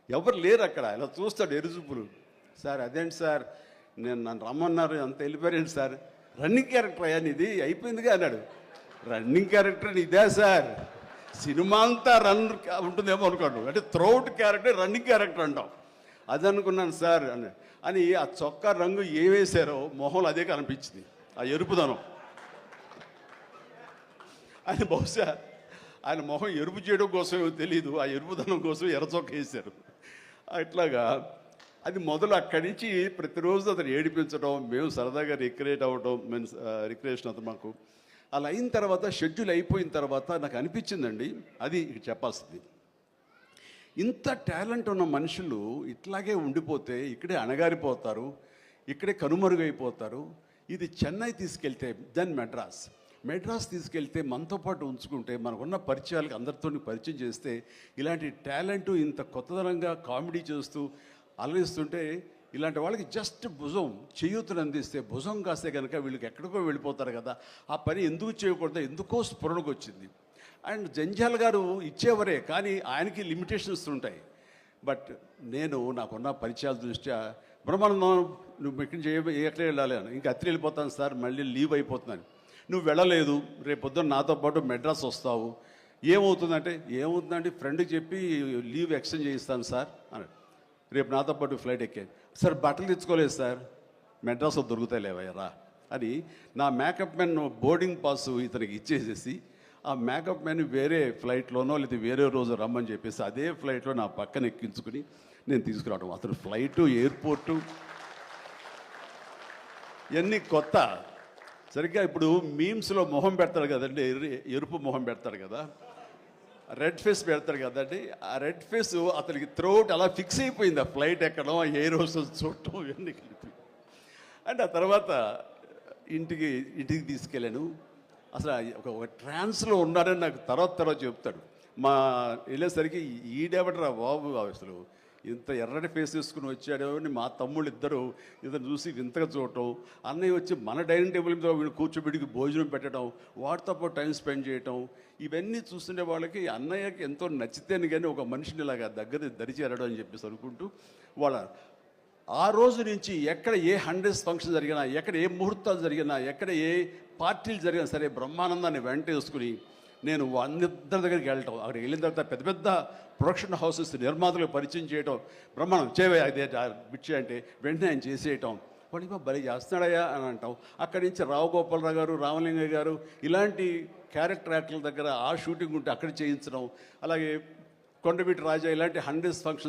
ఎవరు లేరు అక్కడ. ఇలా చూస్తాడు ఎరుజుపులు. సార్ అదేంటి సార్, నన్ను రమ్మన్నారు, అంత వెళ్ళిపోయారేంటి సార్? రన్నింగ్ క్యారెక్టర్ అయ్యా నీది, అయిపోయిందిగా అన్నాడు. రన్నింగ్ క్యారెక్టర్ ఇదే సార్, సినిమా అంతా రన్ ఉంటుందేమో అనుకోండి, అంటే త్రౌట్ క్యారెక్టర్ రన్నింగ్ క్యారెక్టర్ అంటాం. అది అనుకున్నాను సార్ అని ఆ చొక్కా రంగు ఏ వేశారో మొహంలో అదే కనిపించింది, ఆ ఎరుపుదనం. ఆయన బహుశా ఆయన మొహం ఎరుపు చేయడం కోసమేమో తెలియదు, ఆ ఎరుపుదనం కోసం ఎర్ర చొక్క వేశారు. అట్లాగా అది మొదలు అక్కడి నుంచి ప్రతిరోజు అతను ఏడిపించడం, మేము సరదాగా రిక్రియేట్ అవ్వడం, మీన్స్ రిక్రియేషన్ అతను మాకు. అలా అయిన తర్వాత షెడ్యూల్ అయిపోయిన తర్వాత నాకు అనిపించిందండి, అది చెప్పాల్సింది, ఇంత టాలెంట్ ఉన్న మనుషులు ఇట్లాగే ఉండిపోతే ఇక్కడే అణగారిపోతారు, ఇక్కడే కనుమరుగైపోతారు. ఇది చెన్నై తీసుకెళ్తే, దెన్ మెడ్రాస్ తీసుకెళ్తే మనతో పాటు ఉంచుకుంటే, మనకున్న పరిచయాలకు అందరితో పరిచయం చేస్తే, ఇలాంటి టాలెంట్ ఇంత కొత్తదనంగా కామెడీ చేస్తూ అలరిస్తుంటే, ఇలాంటి వాళ్ళకి జస్ట్ భుజం చేయూతను అందిస్తే, భుజం కాస్తే కనుక వీళ్ళకి ఎక్కడికో వెళ్ళిపోతారు కదా. ఆ పని ఎందుకు చేయకూడదు, ఎందుకో స్ఫురణకు వచ్చింది. అండ్ జంజాల్ గారు ఇచ్చేవరే, కానీ ఆయనకి లిమిటేషన్స్ ఉంటాయి. బట్ నేను నాకున్న పరిచయాల దృష్ట్యా, బ్రహ్మానందం నువ్వు ఇక్కడి నుంచి ఎక్కడ వెళ్ళాలి అని, ఇంకా అత్రి వెళ్ళిపోతాను సార్, మళ్ళీ లీవ్ అయిపోతున్నాను. నువ్వు వెళ్ళలేదు, రేపు పొద్దున్న నాతో పాటు మెడ్రాస్ వస్తావు, ఏమవుతుందంటే ఫ్రెండ్కి చెప్పి లీవ్ ఎక్స్టెండ్ చేయిస్తాను సార్ అన్నాడు. రేపు నాతో పాటు ఫ్లైట్ ఎక్కాను సార్, బట్టలు తెచ్చుకోలేదు సార్, మెడ్రాస్లో దొరుకుతాయిలేవయ్యరా అని నా మేకప్ మ్యాన్ బోర్డింగ్ పాస్ ఇతనికి ఇచ్చేసేసి, ఆ మేకప్ మ్యాన్ వేరే ఫ్లైట్లోనో లేదా వేరే రోజు రమ్మని చెప్పేసి అదే ఫ్లైట్లో నా పక్కన ఎక్కించుకుని నేను తీసుకురావడం. అతను ఫ్లైటు, ఎయిర్పోర్టు ఇవన్నీ కొత్త. సరిగ్గా ఇప్పుడు మీమ్స్లో మొహం పెడతాడు కదండి, ఎరుపు మొహం పెడతాడు కదా, రెడ్ ఫేస్ పెడతాడు కదండి. ఆ రెడ్ ఫేస్ అతనికి త్రోట్ అలా ఫిక్స్ అయిపోయింది, ఆ ఫ్లైట్ ఎక్కడం, ఆ ఎయిర్ హోస్టెస్ చూడటం ఇవన్నీ కలిపి. అండ్ ఆ తర్వాత ఇంటికి తీసుకెళ్ళాను. అసలు ఒక ట్రాన్స్లో ఉన్నాడని నాకు తర్వాత చెప్తాడు. వెళ్ళేసరికి ఈడెవడరా బాబు, అసలు ఇంత ఎర్రటి ఫేస్ వేసుకుని వచ్చాడో అని మా తమ్ముళ్ళు ఇద్దరు చూసి వింతగా చూడటం, అన్నయ్య వచ్చి మన డైనింగ్ టేబుల్ మీద వీళ్ళు కూర్చోబెడికి భోజనం పెట్టడం, వాటితో పాటు టైం స్పెండ్ చేయటం, ఇవన్నీ చూస్తుండే వాళ్ళకి అన్నయ్యకి ఎంతో నచ్చితేనే కానీ ఒక మనిషిని ఇలాగా దగ్గర దరిచేరడం అని చెప్పేసి అనుకుంటూ వాళ్ళ ఆ రోజు నుంచి ఎక్కడ ఏ 100th ఫంక్షన్ జరిగినా, ఎక్కడ ఏ ముహూర్తాలు జరిగినా, ఎక్కడ ఏ పార్టీలు జరిగినా సరే బ్రహ్మానందాన్ని వెంట వేసుకుని నేను అందరి దగ్గరికి వెళ్ళటం, అక్కడికి వెళ్ళిన తర్వాత పెద్ద పెద్ద ప్రొడక్షన్ హౌసెస్ నిర్మాతలకు పరిచయం చేయటం, బ్రహ్మాండం చేవే అదే బిడ్చి అంటే వెంటనే ఆయన చేసేయటం, వాడికి భలే చేస్తున్నాడయ్యా అని అంటాం. అక్కడి నుంచి రావు గోపాలరావు గారు, రామలింగయ్య గారు ఇలాంటి క్యారెక్టర్ యాక్టర్ల దగ్గర ఆ షూటింగ్ ఉంటే అక్కడ చేయించడం, అలాగే కొండవీటి రాజా ఇలాంటి 100th ఫంక్షన్స్